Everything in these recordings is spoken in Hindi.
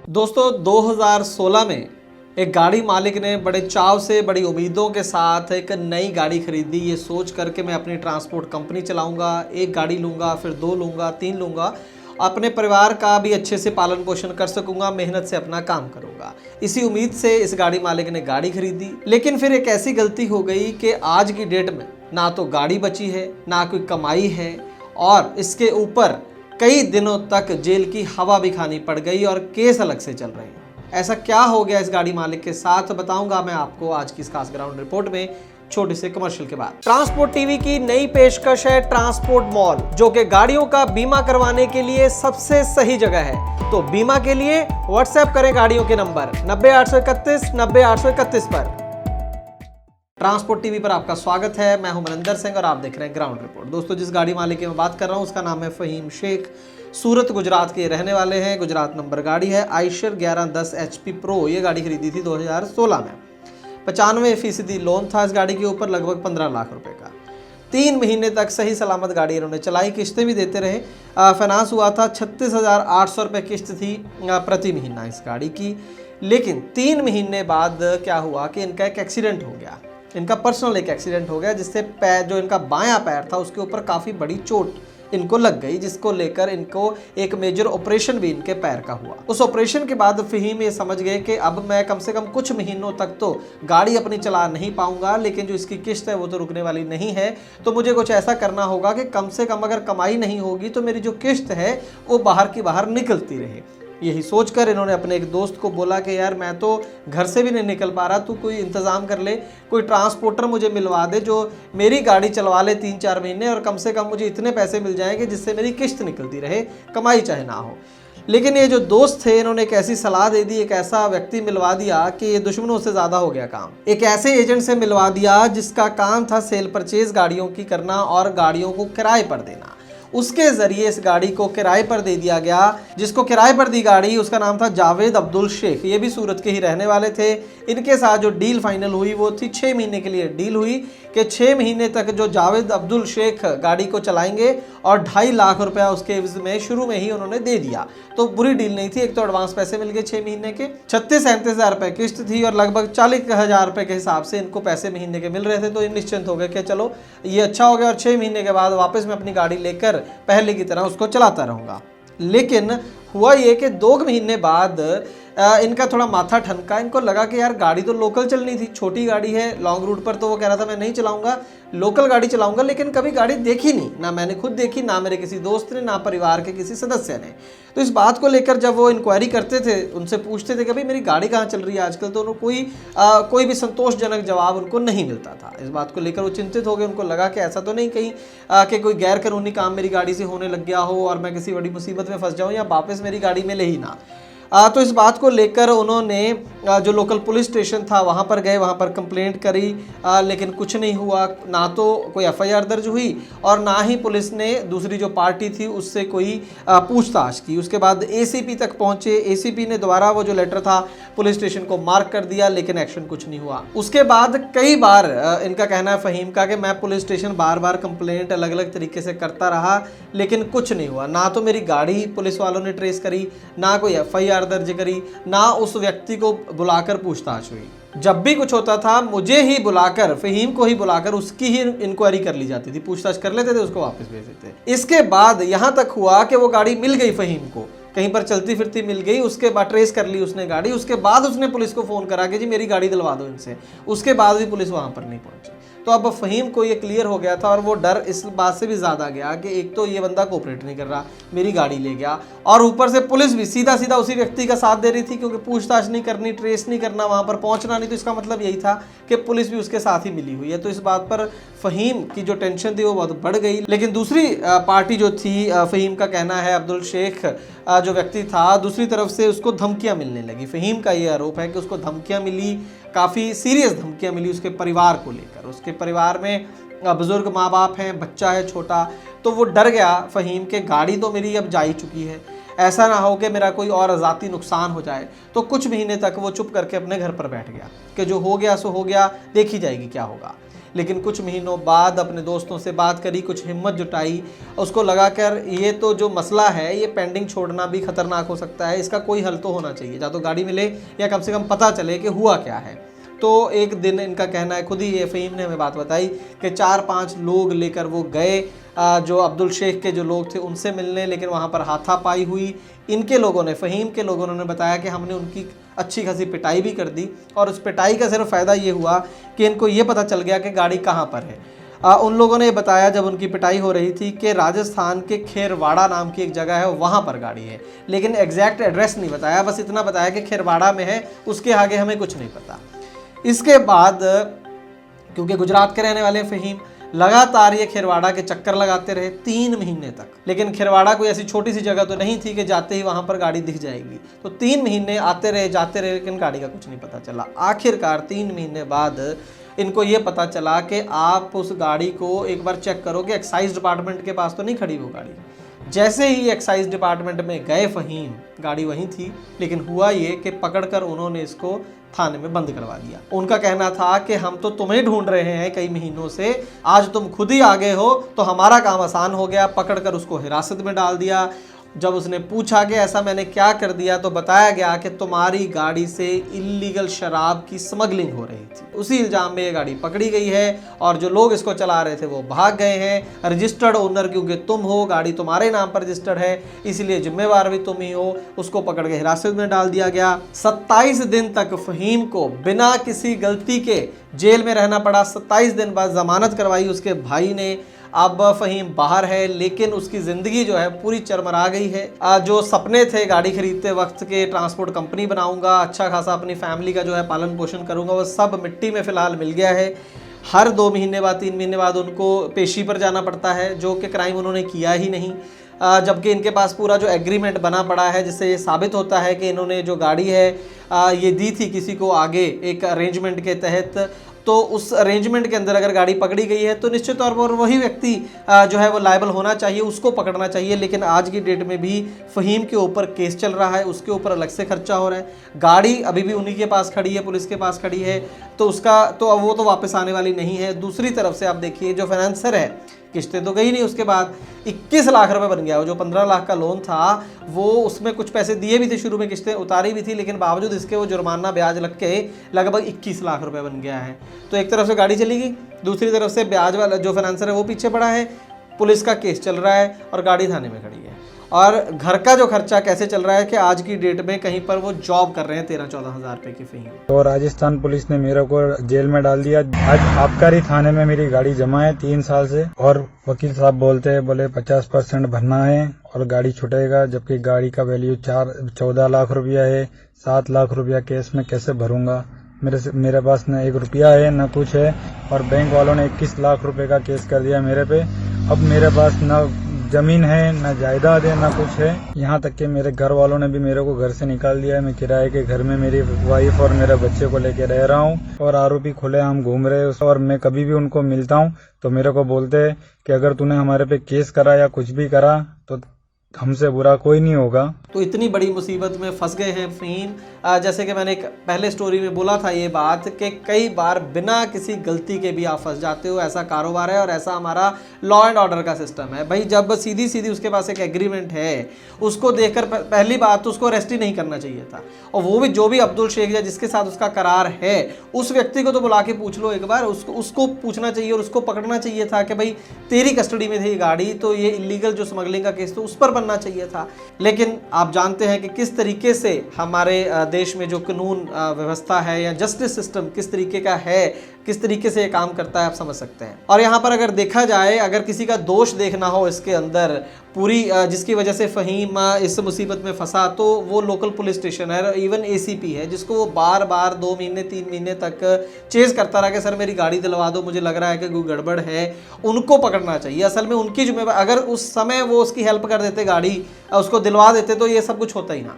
दोस्तों 2016 में एक गाड़ी मालिक ने बड़े चाव से, बड़ी उम्मीदों के साथ एक नई गाड़ी खरीदी। ये सोच करके मैं अपनी ट्रांसपोर्ट कंपनी चलाऊंगा, एक गाड़ी लूंगा, फिर 2 लूंगा, 3 लूंगा, अपने परिवार का भी अच्छे से पालन पोषण कर सकूंगा, मेहनत से अपना काम करूंगा। इसी उम्मीद से इस गाड़ी मालिक ने गाड़ी खरीदी। लेकिन फिर एक ऐसी गलती हो गई कि आज की डेट में ना तो गाड़ी बची है, ना कोई कमाई है, और इसके ऊपर कई दिनों तक जेल की हवा भी खानी पड़ गई और केस अलग से चल रहे हैं। ऐसा क्या हो गया इस गाड़ी मालिक के साथ, बताऊंगा मैं आपको आज की इस खास ग्राउंड रिपोर्ट में, छोटे से कमर्शियल के बाद। ट्रांसपोर्ट टीवी की नई पेशकश है ट्रांसपोर्ट मॉल, जो कि गाड़ियों का बीमा करवाने के लिए सबसे सही जगह है। तो बीमा के लिए व्हाट्सएप करें गाड़ियों के नंबर 90 831 90 831 पर। ट्रांसपोर्ट टीवी पर आपका स्वागत है। मैं हूं मनिंदर सिंह और आप देख रहे हैं ग्राउंड रिपोर्ट। दोस्तों, जिस गाड़ी मालिक की मैं बात कर रहा हूं उसका नाम है फहीम शेख। सूरत गुजरात के रहने वाले हैं। गुजरात नंबर गाड़ी है आयशर 1110 HP प्रो। ये गाड़ी खरीदी थी 2016 में। 95% लोन था इस गाड़ी के ऊपर, लगभग 15 लाख रुपए का। 3 महीने तक सही सलामत गाड़ी इन्होंने चलाई, किस्तें भी देते रहे। फाइनेंस हुआ था, 36,800 रुपये किस्त थी प्रति महीना इस गाड़ी की। लेकिन 3 महीने बाद क्या हुआ कि इनका एक एक्सीडेंट हो गया। इनका पर्सनल एक एक्सीडेंट हो गया, जिससे पैर, जो इनका बायां पैर था, उसके ऊपर काफ़ी बड़ी चोट इनको लग गई, जिसको लेकर इनको एक मेजर ऑपरेशन भी इनके पैर का हुआ। उस ऑपरेशन के बाद फहीम ये समझ गए कि अब मैं कम से कम कुछ महीनों तक तो गाड़ी अपनी चला नहीं पाऊंगा, लेकिन जो इसकी किस्त है वो तो रुकने वाली नहीं है। तो मुझे कुछ ऐसा करना होगा कि कम से कम अगर कमाई नहीं होगी तो मेरी जो किस्त है वो बाहर की बाहर निकलती रहे। यही सोचकर इन्होंने अपने एक दोस्त को बोला कि यार मैं तो घर से भी नहीं निकल पा रहा, तू कोई इंतज़ाम कर ले, कोई ट्रांसपोर्टर मुझे मिलवा दे जो मेरी गाड़ी चलवा ले 3-4 महीने, और कम से कम मुझे इतने पैसे मिल जाएंगे जिससे मेरी किस्त निकलती रहे, कमाई चाहे ना हो। लेकिन ये जो दोस्त थे, इन्होंने एक ऐसी सलाह दे दी, एक ऐसा व्यक्ति मिलवा दिया कि ये दुश्मनों से ज़्यादा हो गया काम। एक ऐसे एजेंट से मिलवा दिया जिसका काम था सेल परचेज गाड़ियों की करना और गाड़ियों को किराए पर देना। उसके ज़रिए इस गाड़ी को किराए पर दे दिया गया। जिसको किराए पर दी गाड़ी, उसका नाम था जावेद अब्दुल शेख। ये भी सूरत के ही रहने वाले थे। इनके साथ जो डील फाइनल हुई वो थी 6 महीने के लिए डील हुई कि 6 महीने तक जो जावेद अब्दुल शेख गाड़ी को चलाएंगे, और 2.5 लाख रुपया उसके एवज में शुरू में ही उन्होंने दे दिया। तो बुरी डील नहीं थी। एक तो एडवांस पैसे मिल गए 6 महीने के, 36-37 हज़ार रुपये किस्त थी, और लगभग 40,000 रुपये के हिसाब से इनको पैसे महीने के मिल रहे थे। तो ये निश्चिंत हो गए कि चलो ये अच्छा हो गया, और 6 महीने के बाद वापस मैं अपनी गाड़ी लेकर पहले की तरह उसको चलाता रहूँगा। लेकिन हुआ ये कि 2 महीने बाद इनका थोड़ा माथा ठनका। इनको लगा कि यार गाड़ी तो लोकल चलनी थी, छोटी गाड़ी है, लॉन्ग रूट पर तो वो कह रहा था मैं नहीं चलाऊंगा, लोकल गाड़ी चलाऊंगा। लेकिन कभी गाड़ी देखी नहीं, ना मैंने खुद देखी, ना मेरे किसी दोस्त ने, ना परिवार के किसी सदस्य ने। तो इस बात को लेकर जब वो इंक्वायरी करते थे, उनसे पूछते थे कि भाई मेरी गाड़ी कहाँ चल रही है आजकल, तो कोई भी संतोषजनक जवाब उनको नहीं मिलता था। इस बात को लेकर वो चिंतित हो गए। उनको लगा कि ऐसा तो नहीं कहीं कि कोई गैर कानूनी काम मेरी गाड़ी से होने लग गया हो और मैं किसी बड़ी मुसीबत में फंस जाऊँ या वापस मेरी गाड़ी मिले ही ना। तो इस बात को लेकर उन्होंने जो लोकल पुलिस स्टेशन था वहाँ पर गए, वहाँ पर कंप्लेंट करी, लेकिन कुछ नहीं हुआ। ना तो कोई FIR दर्ज हुई और ना ही पुलिस ने दूसरी जो पार्टी थी उससे कोई पूछताछ की। उसके बाद ACP तक पहुँचे। ACP ने दोबारा वो जो लेटर था पुलिस स्टेशन को मार्क कर दिया, लेकिन एक्शन कुछ नहीं हुआ। उसके बाद कई बार इनका कहना है फहीम का कि मैं पुलिस स्टेशन बार बार कंप्लेंट अलग अलग तरीके से करता रहा, लेकिन कुछ नहीं हुआ। ना तो मेरी गाड़ी पुलिस वालों ने ट्रेस करी, ना कोई FIR दर्ज करी, ना उस व्यक्ति को बुलाकर पूछताछ हुई। जब भी कुछ होता था मुझे ही बुलाकर, फहीम को ही बुलाकर उसकी ही इंक्वायरी कर ली जाती थी, पूछताछ कर लेते थे, उसको वापस भेज देते। इसके बाद यहां तक हुआ कि वो गाड़ी मिल गई फहीम को, कहीं पर चलती फिरती मिल गई। उसके बाद ट्रेस कर ली उसने गाड़ी। उसके बाद उसने पुलिस को फ़ोन करा कि जी मेरी गाड़ी दिलवा दो इनसे। उसके बाद भी पुलिस वहाँ पर नहीं पहुँची। तो अब फहीम को ये क्लियर हो गया था, और वो डर इस बात से भी ज़्यादा गया कि एक तो ये बंदा कोऑपरेट नहीं कर रहा, मेरी गाड़ी ले गया, और ऊपर से पुलिस भी सीधा सीधा उसी व्यक्ति का साथ दे रही थी, क्योंकि पूछताछ नहीं करनी, ट्रेस नहीं करना, वहाँ पर पहुँचना नहीं। तो इसका मतलब यही था कि पुलिस भी उसके साथ ही मिली हुई है। तो इस बात पर फहीम की जो टेंशन थी वो बहुत बढ़ गई। लेकिन दूसरी पार्टी जो थी, फहीम का कहना है अब्दुल शेख जो व्यक्ति था, दूसरी तरफ से उसको धमकियां मिलने लगी। फहीम का ये आरोप है कि उसको धमकियां मिली, काफ़ी सीरियस धमकियां मिली उसके परिवार को लेकर। उसके परिवार में बुजुर्ग माँ बाप हैं, बच्चा है छोटा। तो वो डर गया फहीम के गाड़ी तो मेरी अब जा ही चुकी है, ऐसा ना हो कि मेरा कोई और ज़ाती नुकसान हो जाए। तो कुछ महीने तक वो चुप करके अपने घर पर बैठ गया कि जो हो गया सो हो गया, देखी जाएगी क्या होगा। लेकिन कुछ महीनों बाद अपने दोस्तों से बात करी, कुछ हिम्मत जुटाई, उसको लगा कर ये तो जो मसला है ये पेंडिंग छोड़ना भी खतरनाक हो सकता है, इसका कोई हल तो होना चाहिए, या तो गाड़ी मिले या कम से कम पता चले कि हुआ क्या है। तो एक दिन इनका कहना है, खुद ही ये फ़हीम ने हमें बात बताई कि 4-5 लोग लेकर वो गए जो अब्दुल शेख के जो लोग थे उनसे मिलने, लेकिन वहाँ पर हाथापाई हुई। इनके लोगों ने, फ़हीम के लोगों ने बताया कि हमने उनकी अच्छी खासी पिटाई भी कर दी, और उस पिटाई का सिर्फ फ़ायदा ये हुआ कि इनको ये पता चल गया कि गाड़ी कहाँ पर है। उन लोगों ने बताया जब उनकी पिटाई हो रही थी कि राजस्थान के खेरवाड़ा नाम की एक जगह है, वहाँ पर गाड़ी है, लेकिन एग्जैक्ट एड्रेस नहीं बताया, बस इतना बताया कि खेरवाड़ा में है, उसके आगे हमें कुछ नहीं पता। इसके बाद क्योंकि गुजरात के रहने वाले फ़हीम लगातार ये खेरवाड़ा के चक्कर लगाते रहे 3 महीने तक, लेकिन खेरवाड़ा कोई ऐसी छोटी सी जगह तो नहीं थी कि जाते ही वहाँ पर गाड़ी दिख जाएगी। तो 3 महीने आते रहे जाते रहे, लेकिन गाड़ी का कुछ नहीं पता चला। आखिरकार 3 महीने बाद इनको ये पता चला कि आप उस गाड़ी को एक बार चेक करो कि एक्साइज डिपार्टमेंट के पास तो नहीं खड़ी वो गाड़ी। जैसे ही एक्साइज डिपार्टमेंट में गए फ़हीम, गाड़ी वहीं थी, लेकिन हुआ ये कि पकड़कर उन्होंने इसको थाने में बंद करवा दिया। उनका कहना था कि हम तो तुम्हें ढूंढ रहे हैं कई महीनों से, आज तुम खुद ही आ गए हो तो हमारा काम आसान हो गया। पकड़कर उसको हिरासत में डाल दिया। जब उसने पूछा कि ऐसा मैंने क्या कर दिया, तो बताया गया कि तुम्हारी गाड़ी से इल्लीगल शराब की स्मगलिंग हो रही थी। उसी इल्ज़ाम में ये गाड़ी पकड़ी गई है, और जो लोग इसको चला रहे थे वो भाग गए हैं। रजिस्टर्ड ओनर क्योंकि तुम हो, गाड़ी तुम्हारे नाम पर रजिस्टर्ड है, इसलिए जिम्मेवार भी तुम ही हो। उसको पकड़ के हिरासत में डाल दिया गया। 27 दिन तक फ़हीम को बिना किसी गलती के जेल में रहना पड़ा। 27 दिन बाद ज़मानत करवाई उसके भाई ने। अब फ़हीम बाहर है, लेकिन उसकी ज़िंदगी जो है पूरी चरमरा गई है। जो सपने थे गाड़ी खरीदते वक्त के, ट्रांसपोर्ट कंपनी बनाऊंगा, अच्छा खासा अपनी फैमिली का जो है पालन पोषण करूंगा, वो सब मिट्टी में फ़िलहाल मिल गया है। हर 2 महीने बाद 3 महीने बाद उनको पेशी पर जाना पड़ता है, जो कि क्राइम उन्होंने किया ही नहीं, जबकि इनके पास पूरा जो एग्रीमेंट बना पड़ा है, जिससे ये साबित होता है कि इन्होंने जो गाड़ी है ये दी थी किसी को आगे एक अरेंजमेंट के तहत। तो उस अरेंजमेंट के अंदर अगर गाड़ी पकड़ी गई है तो निश्चित तौर पर वही व्यक्ति जो है वो लायबल होना चाहिए, उसको पकड़ना चाहिए। लेकिन आज की डेट में भी फ़हीम के ऊपर केस चल रहा है, उसके ऊपर अलग से खर्चा हो रहा है। गाड़ी अभी भी उन्हीं के पास खड़ी है, पुलिस के पास खड़ी है, तो उसका तो अब वो तो वापस आने वाली नहीं है। दूसरी तरफ से आप देखिए जो फाइनेंसर है, किस्तें तो गई नहीं, उसके बाद 21 लाख रुपए बन गया। वो जो 15 लाख का लोन था वो उसमें कुछ पैसे दिए भी थे, शुरू में किस्तें उतारी भी थी, लेकिन बावजूद इसके वो जुर्माना ब्याज लग के लगभग 21 लाख रुपए बन गया है। तो एक तरफ से गाड़ी चली गई, दूसरी तरफ से ब्याज वाला जो फाइनेंसर है वो पीछे पड़ा है, पुलिस का केस चल रहा है और गाड़ी थाने में खड़ी है। और घर का जो खर्चा कैसे चल रहा है कि आज की डेट में कहीं पर वो जॉब कर रहे हैं 13-14 हज़ार रुपए की फ़हीम। तो राजस्थान पुलिस ने मेरे को जेल में डाल दिया। आज आबकारी थाने में मेरी गाड़ी जमा है 3 साल से, और वकील साहब बोले 50% भरना है और गाड़ी छूटेगा, जबकि गाड़ी का वैल्यू 14 लाख रुपया है। 7 लाख रुपया केस में कैसे भरूंगा? मेरे पास न 1 रुपया है न कुछ है, और बैंक वालों ने 21 लाख रुपए का केस कर दिया मेरे पे। अब मेरे पास न जमीन है, न जायदाद है, न कुछ है। यहाँ तक कि मेरे घर वालों ने भी मेरे को घर से निकाल दिया है। मैं किराए के घर में मेरी वाइफ और मेरे बच्चे को लेके रह रहा हूँ, और आरोपी खुलेआम घूम रहे हैं। और मैं कभी भी उनको मिलता हूँ तो मेरे को बोलते हैं कि अगर तूने हमारे पे केस करा या कुछ भी करा तो हमसे बुरा कोई नहीं होगा। तो इतनी बड़ी मुसीबत में फंस गए हैं फ़हीम। जैसे कि मैंने एक पहले स्टोरी में बोला था ये बात कि कई बार बिना किसी गलती के भी आप फंस जाते हो। ऐसा कारोबार है और ऐसा हमारा लॉ एंड ऑर्डर का सिस्टम है भाई। जब सीधी सीधी उसके पास एक एग्रीमेंट है, उसको देखकर पहली बात तो उसको अरेस्ट ही नहीं करना चाहिए था। और वो भी जो भी अब्दुल शेख या जिसके साथ उसका करार है, उस व्यक्ति को तो बुला के पूछ लो एक बार, उसको पूछना चाहिए और उसको पकड़ना चाहिए था कि भाई तेरी कस्टडी में थी गाड़ी, तो ये इलीगल जो स्मगलिंग का केस तो उस पर बनना चाहिए था। लेकिन आप जानते हैं कि किस तरीके से हमारे देश में जो कानून व्यवस्था है या जस्टिस सिस्टम किस तरीके का है, किस तरीके से ये काम करता है, आप समझ सकते हैं। और यहाँ पर अगर देखा जाए, अगर किसी का दोष देखना हो इसके अंदर पूरी, जिसकी वजह से फ़हीम इस मुसीबत में फंसा, तो वो लोकल पुलिस स्टेशन है, इवन एसीपी है, जिसको वो बार बार 2 महीने 3 महीने तक चेज करता रहा कि सर मेरी गाड़ी दिलवा दो, मुझे लग रहा है कि कोई गड़बड़ है। उनको पकड़ना चाहिए। असल में उनकी जिम्मेदारी, अगर उस समय वो उसकी हेल्प कर देते, गाड़ी उसको दिलवा देते, तो ये सब कुछ होता ही ना।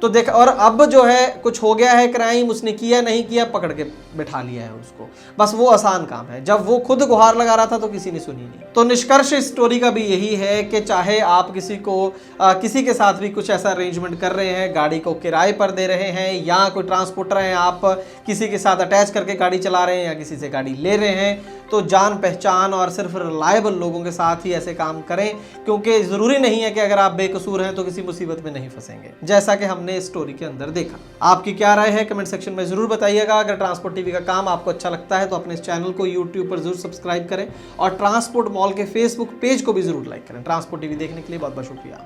तो देख, और अब जो है कुछ हो गया है क्राइम, उसने किया नहीं किया, पकड़ के बैठा लिया है उसको, बस वो आसान काम है। जब वो खुद गुहार लगा रहा था तो किसी ने सुनी नहीं। तो निष्कर्ष इस स्टोरी का भी यही है कि चाहे आप किसी के साथ भी कुछ ऐसा अरेंजमेंट कर रहे हैं, गाड़ी को किराए पर दे रहे हैं, या कोई ट्रांसपोर्टर हैं, आप किसी के साथ अटैच करके गाड़ी चला रहे हैं या किसी से गाड़ी ले रहे हैं, तो जान पहचान और सिर्फ रिलायबल लोगों के साथ ही ऐसे काम करें, क्योंकि ज़रूरी नहीं है कि अगर आप बेकसूर हैं तो किसी मुसीबत में नहीं फंसेंगे, जैसा कि हमने इस स्टोरी के अंदर देखा। आपकी क्या राय है कमेंट सेक्शन में ज़रूर बताइएगा। अगर ट्रांसपोर्ट टीवी का काम आपको अच्छा लगता है तो अपने इस चैनल को यूट्यूब पर ज़रूर सब्सक्राइब करें और ट्रांसपोर्ट मॉल के फेसबुक पेज को भी ज़रूर लाइक करें। ट्रांसपोर्ट टीवी देखने के लिए बहुत बहुत शुक्रिया।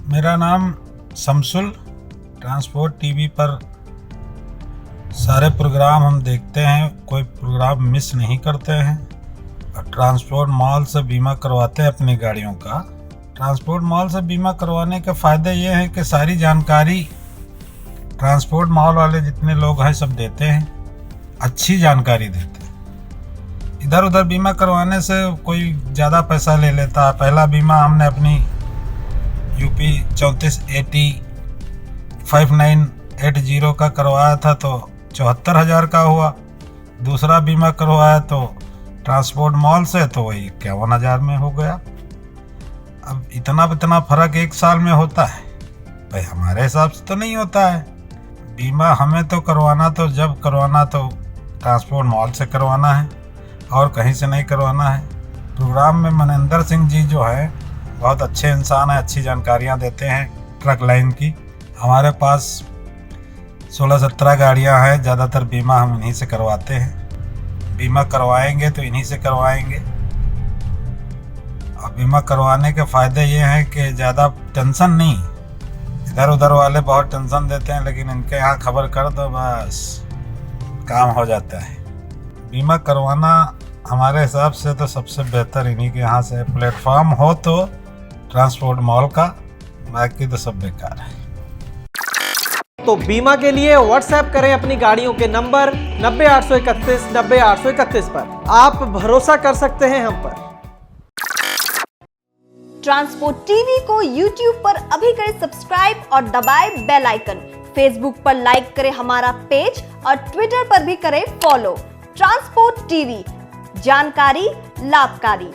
मेरा नाम शमसुल। ट्रांसपोर्ट टीवी पर सारे प्रोग्राम हम देखते हैं, कोई प्रोग्राम मिस नहीं करते हैं। और ट्रांसपोर्ट मॉल से बीमा करवाते हैं अपनी गाड़ियों का। ट्रांसपोर्ट मॉल से बीमा करवाने के फ़ायदे ये हैं कि सारी जानकारी ट्रांसपोर्ट मॉल वाले जितने लोग हैं सब देते हैं, अच्छी जानकारी देते हैं। इधर उधर बीमा करवाने से कोई ज़्यादा पैसा ले लेता। पहला बीमा हमने अपनी UP 3480 5980 का करवाया था तो 74,000 का हुआ। दूसरा बीमा करवाया तो ट्रांसपोर्ट मॉल से तो वही 51,000 में हो गया। अब इतना फर्क एक साल में होता है भाई? हमारे हिसाब से तो नहीं होता है। बीमा हमें तो करवाना, तो जब करवाना तो ट्रांसपोर्ट मॉल से करवाना है और कहीं से नहीं करवाना है। प्रोग्राम में मनिंदर सिंह जी जो है बहुत अच्छे इंसान हैं, अच्छी जानकारियाँ देते हैं ट्रक लाइन की। हमारे पास 16-17 गाड़ियाँ हैं, ज़्यादातर बीमा हम इन्हीं से करवाते हैं। बीमा करवाएंगे तो इन्हीं से करवाएंगे। और बीमा करवाने के फ़ायदे ये हैं कि ज़्यादा टेंशन नहीं। इधर उधर वाले बहुत टेंशन देते हैं, लेकिन इनके यहाँ खबर कर दो बस काम हो जाता है। बीमा करवाना हमारे हिसाब से तो सबसे बेहतर इन्हीं के यहाँ से प्लेटफॉर्म हो तो ट्रांसपोर्ट मॉल का, बाकी तो सब बेकार है। तो बीमा के लिए व्हाट्सएप करें अपनी गाड़ियों के नंबर 90-831 90-831 पर। आप भरोसा कर सकते हैं हम पर। ट्रांसपोर्ट टीवी को यूट्यूब पर अभी करें सब्सक्राइब और दबाएं बेल आइकन। फेसबुक पर लाइक करें हमारा पेज और ट्विटर पर भी करें फॉलो। ट्रांसपोर्ट टीवी, जानकारी लाभकारी।